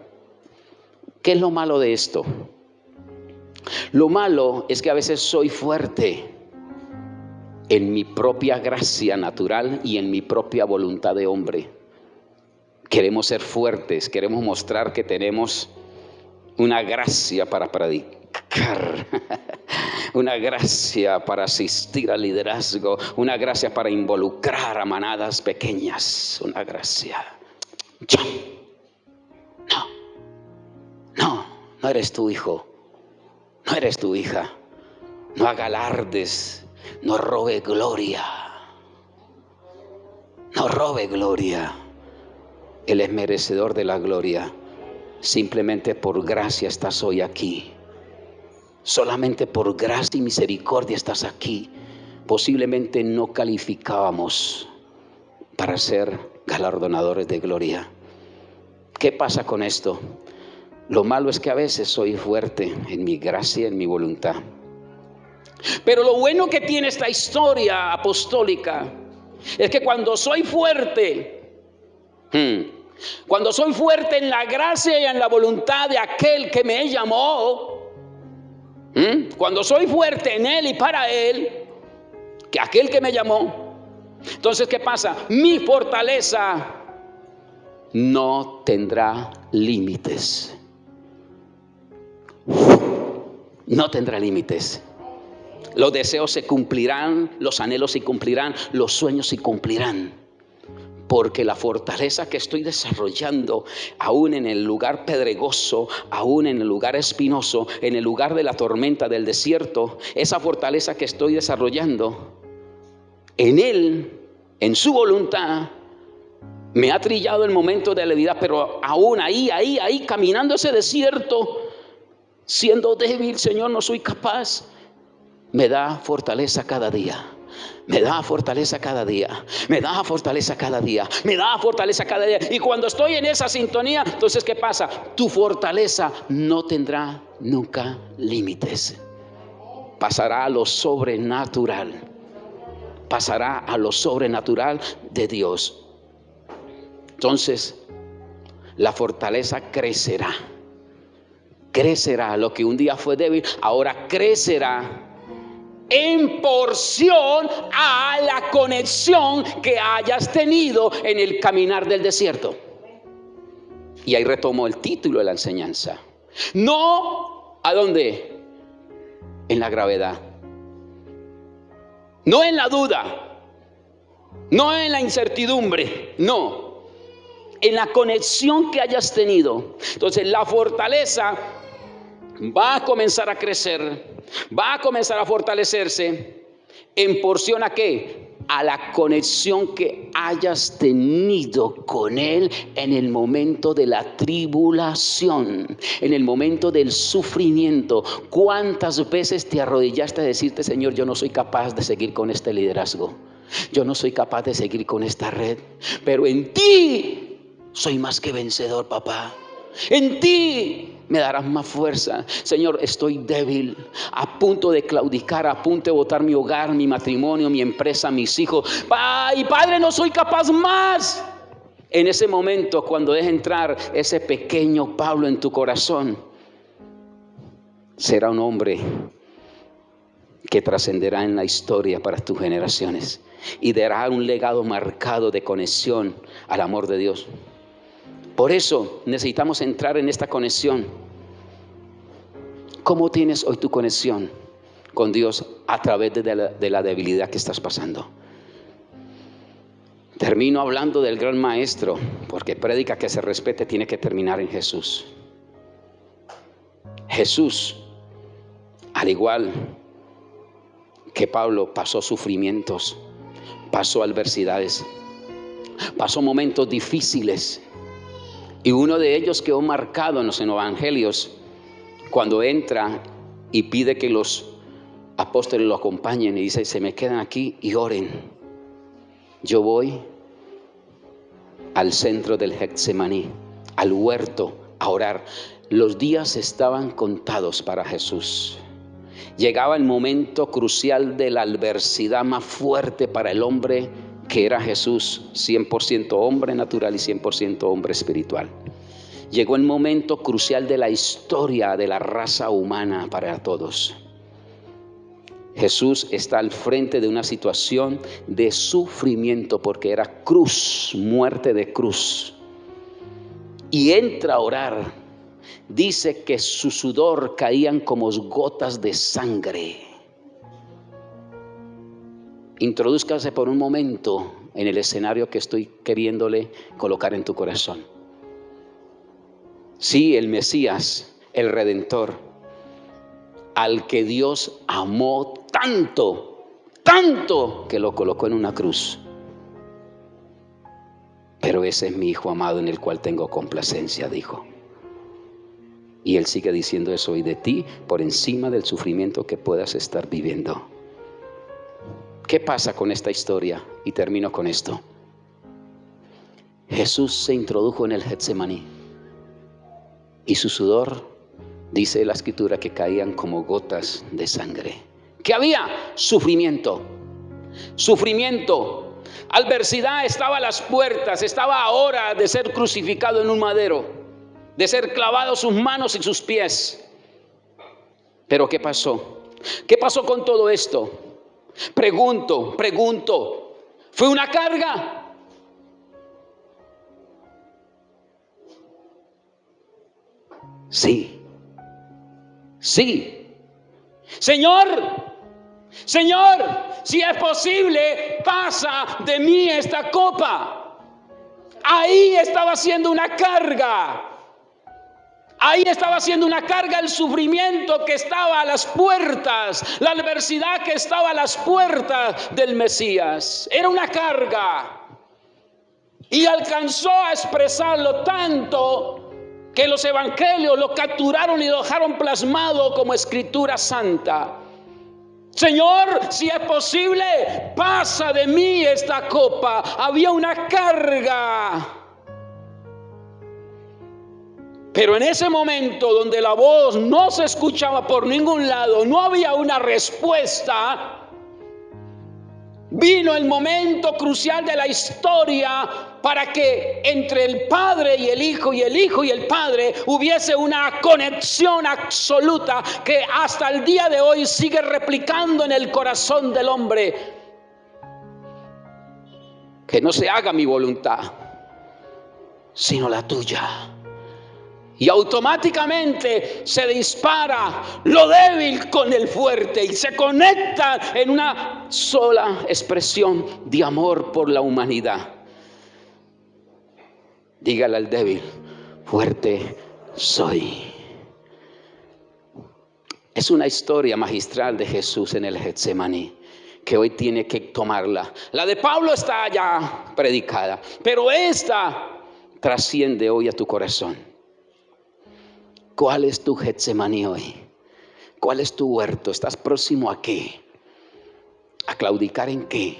¿Qué es lo malo de esto? Lo malo es que a veces soy fuerte en mi propia gracia natural y en mi propia voluntad de hombre. Queremos ser fuertes, queremos mostrar que tenemos una gracia para predicar, una gracia para asistir al liderazgo, una gracia para involucrar a manadas pequeñas, una gracia. No eres tu hijo, no eres tu hija. No haga alardes, no robe gloria. No robe gloria. Él es merecedor de la gloria. Simplemente por gracia estás hoy aquí. Solamente por gracia y misericordia estás aquí. Posiblemente no calificábamos para ser galardonadores de gloria. ¿Qué pasa con esto? Lo malo es que a veces soy fuerte en mi gracia, en mi voluntad. Pero lo bueno que tiene esta historia apostólica es que cuando soy fuerte, cuando soy fuerte en la gracia y en la voluntad de aquel que me llamó, cuando soy fuerte en Él y para Él, que aquel que me llamó, entonces ¿qué pasa? Mi fortaleza no tendrá límites. No tendrá límites. Los deseos se cumplirán, los anhelos se cumplirán, los sueños se cumplirán. Porque la fortaleza que estoy desarrollando, aún en el lugar pedregoso, aún en el lugar espinoso, en el lugar de la tormenta del desierto, esa fortaleza que estoy desarrollando, en Él, en su voluntad, me ha trillado el momento de la vida, pero aún ahí, caminando ese desierto, siendo débil, Señor, no soy capaz. Me da fortaleza cada día. Me da fortaleza cada día. Me da fortaleza cada día. Me da fortaleza cada día. Y cuando estoy en esa sintonía, entonces ¿qué pasa? Tu fortaleza no tendrá nunca límites. Pasará a lo sobrenatural. Pasará a lo sobrenatural de Dios. Entonces, la fortaleza crecerá. Crecerá. Lo que un día fue débil, ahora crecerá en porción a la conexión que hayas tenido en el caminar del desierto. Y ahí retomo el título de la enseñanza. No, ¿a dónde? En la gravedad. No en la duda. No en la incertidumbre. No. En la conexión que hayas tenido. Entonces la fortaleza va a comenzar a crecer, va a comenzar a fortalecerse en porción a ¿qué? A la conexión que hayas tenido con Él en el momento de la tribulación, en el momento del sufrimiento. ¿Cuántas veces te arrodillaste a decirte, Señor, yo no soy capaz de seguir con este liderazgo? Yo no soy capaz de seguir con esta red, pero en ti soy más que vencedor, papá. En ti me darás más fuerza. Señor, estoy débil, a punto de claudicar, a punto de botar mi hogar, mi matrimonio, mi empresa, mis hijos. Y Padre, no soy capaz más. En ese momento, cuando deje entrar ese pequeño Pablo en tu corazón, será un hombre que trascenderá en la historia para tus generaciones y dará un legado marcado de conexión al amor de Dios. Por eso necesitamos entrar en esta conexión. ¿Cómo tienes hoy tu conexión con Dios a través de la debilidad que estás pasando? Termino hablando del gran maestro, porque prédica que se respete tiene que terminar en Jesús. Jesús, al igual que Pablo, pasó sufrimientos, pasó adversidades, pasó momentos difíciles. Y uno de ellos quedó marcado en los evangelios cuando entra y pide que los apóstoles lo acompañen y dice: se me quedan aquí y oren. Yo voy al centro del Getsemaní, al huerto, a orar. Los días estaban contados para Jesús. Llegaba el momento crucial de la adversidad más fuerte para el hombre, que era Jesús, 100% hombre natural y 100% hombre espiritual. Llegó el momento crucial de la historia de la raza humana para todos. Jesús está al frente de una situación de sufrimiento, porque era cruz, muerte de cruz. Y entra a orar. Dice que su sudor caían como gotas de sangre. Introdúzcase por un momento en el escenario que estoy queriéndole colocar en tu corazón. Sí, el Mesías, el Redentor, al que Dios amó tanto, tanto que lo colocó en una cruz. Pero ese es mi Hijo amado en el cual tengo complacencia, dijo. Y Él sigue diciendo eso hoy de ti, por encima del sufrimiento que puedas estar viviendo. ¿Qué pasa con esta historia? Y termino con esto. Jesús se introdujo en el Getsemaní y su sudor, dice la Escritura, que caían como gotas de sangre. ¿Qué había? Sufrimiento. Sufrimiento. Adversidad estaba a las puertas. Estaba a hora de ser crucificado en un madero, de ser clavado sus manos y sus pies. Pero ¿qué pasó? ¿Qué pasó con todo esto? Pregunto, ¿fue una carga? Sí. Señor, si es posible, pasa de mí esta copa. Ahí estaba siendo una carga. Ahí estaba siendo una carga el sufrimiento que estaba a las puertas, la adversidad que estaba a las puertas del Mesías. Era una carga. Y alcanzó a expresarlo tanto que los evangelios lo capturaron y lo dejaron plasmado como escritura santa. Señor, si es posible, pasa de mí esta copa. Había una carga. Pero en ese momento donde la voz no se escuchaba por ningún lado, no había una respuesta, vino el momento crucial de la historia para que entre el Padre y el Hijo y el Hijo y el Padre hubiese una conexión absoluta que hasta el día de hoy sigue replicando en el corazón del hombre. Que no se haga mi voluntad, sino la tuya. Y automáticamente se dispara lo débil con el fuerte y se conecta en una sola expresión de amor por la humanidad. Dígale al débil: fuerte soy. Es una historia magistral de Jesús en el Getsemaní, que hoy tiene que tomarla. La de Pablo está ya predicada, pero esta trasciende hoy a tu corazón. ¿Cuál es tu Getsemaní hoy? ¿Cuál es tu huerto? ¿Estás próximo a qué? ¿A claudicar en qué?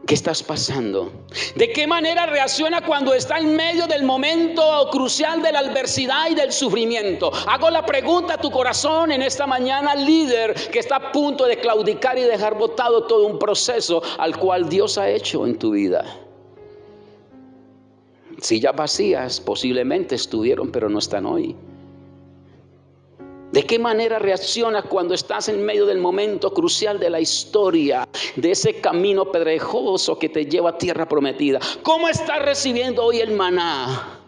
¿Qué estás pasando? ¿De qué manera reacciona cuando está en medio del momento crucial de la adversidad y del sufrimiento? Hago la pregunta a tu corazón en esta mañana, líder, que está a punto de claudicar y dejar botado todo un proceso al cual Dios ha hecho en tu vida. Sillas vacías posiblemente estuvieron, pero no están hoy. ¿De qué manera reaccionas cuando estás en medio del momento crucial de la historia, de ese camino pedregoso que te lleva a tierra prometida? ¿Cómo estás recibiendo hoy el maná?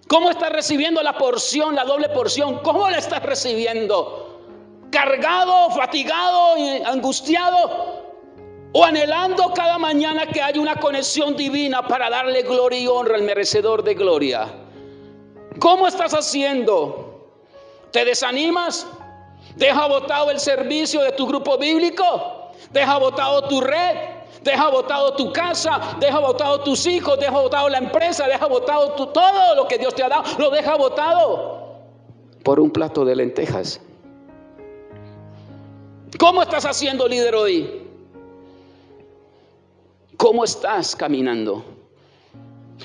¿Cómo estás recibiendo la porción, la doble porción? ¿Cómo la estás recibiendo? ¿Cargado, fatigado, angustiado? ¿O anhelando cada mañana que haya una conexión divina para darle gloria y honra al merecedor de gloria? ¿Cómo estás haciendo? ¿Te desanimas? ¿Deja botado el servicio de tu grupo bíblico? ¿Deja botado tu red? ¿Deja botado tu casa? ¿Deja botado tus hijos? ¿Deja botado la empresa? ¿Deja botado todo lo que Dios te ha dado? ¿Lo deja botado por un plato de lentejas? ¿Cómo estás haciendo, líder, hoy? ¿Cómo estás caminando?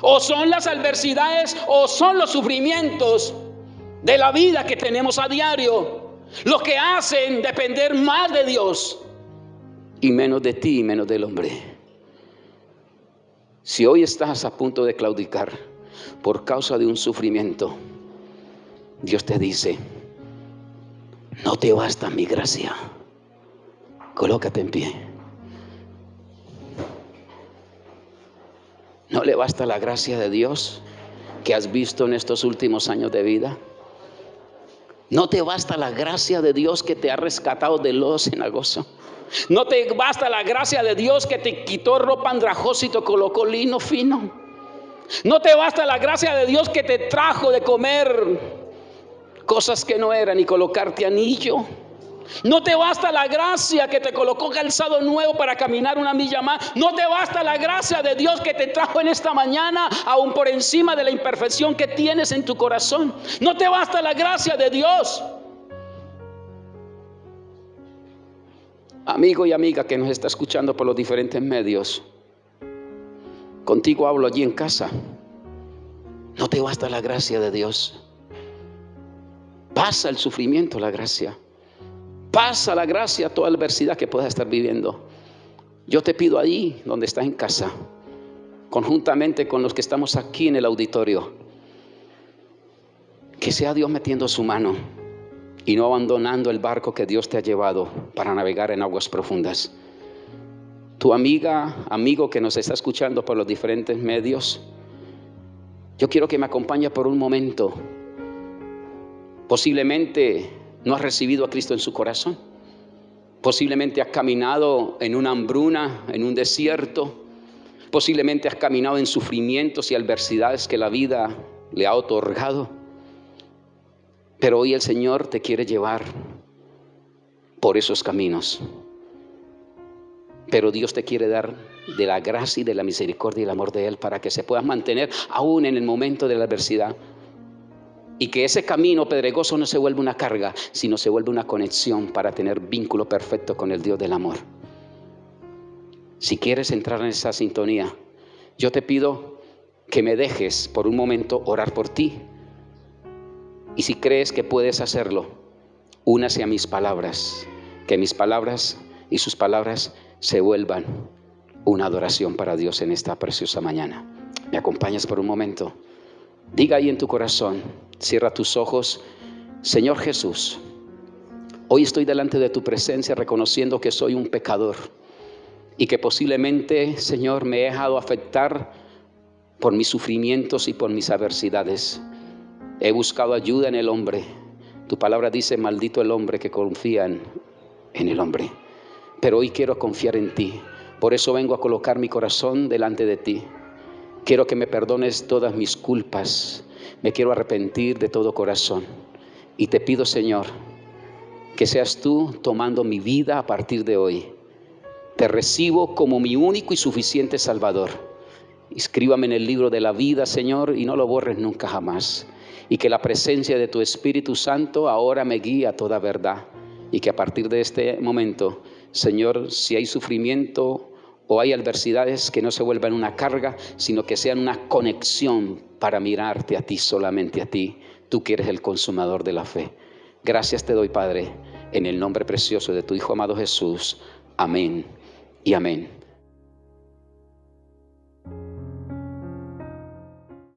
¿O son las adversidades o son los sufrimientos de la vida que tenemos a diario los que hacen depender más de Dios y menos de ti y menos del hombre? Si hoy estás a punto de claudicar por causa de un sufrimiento, Dios te dice: no te basta mi gracia. Colócate en pie. ¿No le basta la gracia de Dios que has visto en estos últimos años de vida? ¿No te basta la gracia de Dios que te ha rescatado del lodo cenagoso? ¿No te basta la gracia de Dios que te quitó ropa andrajosa y te colocó lino fino? ¿No te basta la gracia de Dios que te trajo de comer cosas que no eran y colocarte anillo? ¿No te basta la gracia que te colocó calzado nuevo para caminar una milla más? ¿No te basta la gracia de Dios que te trajo en esta mañana aún por encima de la imperfección que tienes en tu corazón? ¿No te basta la gracia de Dios? Amigo y amiga que nos está escuchando por los diferentes medios, contigo hablo allí en casa. ¿No te basta la gracia de Dios? Pasa el sufrimiento, la gracia. Pasa la gracia, toda adversidad que puedas estar viviendo. Yo te pido ahí donde estás en casa, conjuntamente con los que estamos aquí en el auditorio, que sea Dios metiendo su mano y no abandonando el barco que Dios te ha llevado para navegar en aguas profundas. Tu amiga, amigo que nos está escuchando por los diferentes medios, yo quiero que me acompañe por un momento. Posiblemente no has recibido a Cristo en su corazón. Posiblemente has caminado en una hambruna, en un desierto. Posiblemente has caminado en sufrimientos y adversidades que la vida le ha otorgado. Pero hoy el Señor te quiere llevar por esos caminos. Pero Dios te quiere dar de la gracia y de la misericordia y el amor de Él para que se puedas mantener aún en el momento de la adversidad. Y que ese camino pedregoso no se vuelva una carga, sino se vuelva una conexión para tener vínculo perfecto con el Dios del amor. Si quieres entrar en esa sintonía, yo te pido que me dejes por un momento orar por ti. Y si crees que puedes hacerlo, únase a mis palabras. Que mis palabras y sus palabras se vuelvan una adoración para Dios en esta preciosa mañana. ¿Me acompañas por un momento? Diga ahí en tu corazón, cierra tus ojos: Señor Jesús, hoy estoy delante de tu presencia reconociendo que soy un pecador y que posiblemente, Señor, me he dejado afectar por mis sufrimientos y por mis adversidades. He buscado ayuda en el hombre. Tu palabra dice: maldito el hombre que confía en el hombre. Pero hoy quiero confiar en ti. Por eso vengo a colocar mi corazón delante de ti. Quiero que me perdones todas mis culpas. Me quiero arrepentir de todo corazón. Y te pido, Señor, que seas tú tomando mi vida a partir de hoy. Te recibo como mi único y suficiente Salvador. Escríbame en el libro de la vida, Señor, y no lo borres nunca jamás. Y que la presencia de tu Espíritu Santo ahora me guíe a toda verdad. Y que a partir de este momento, Señor, si hay sufrimiento o hay adversidades, que no se vuelvan una carga, sino que sean una conexión para mirarte a ti, solamente a ti. Tú que eres el consumador de la fe. Gracias te doy, Padre, en el nombre precioso de tu Hijo amado Jesús. Amén y amén.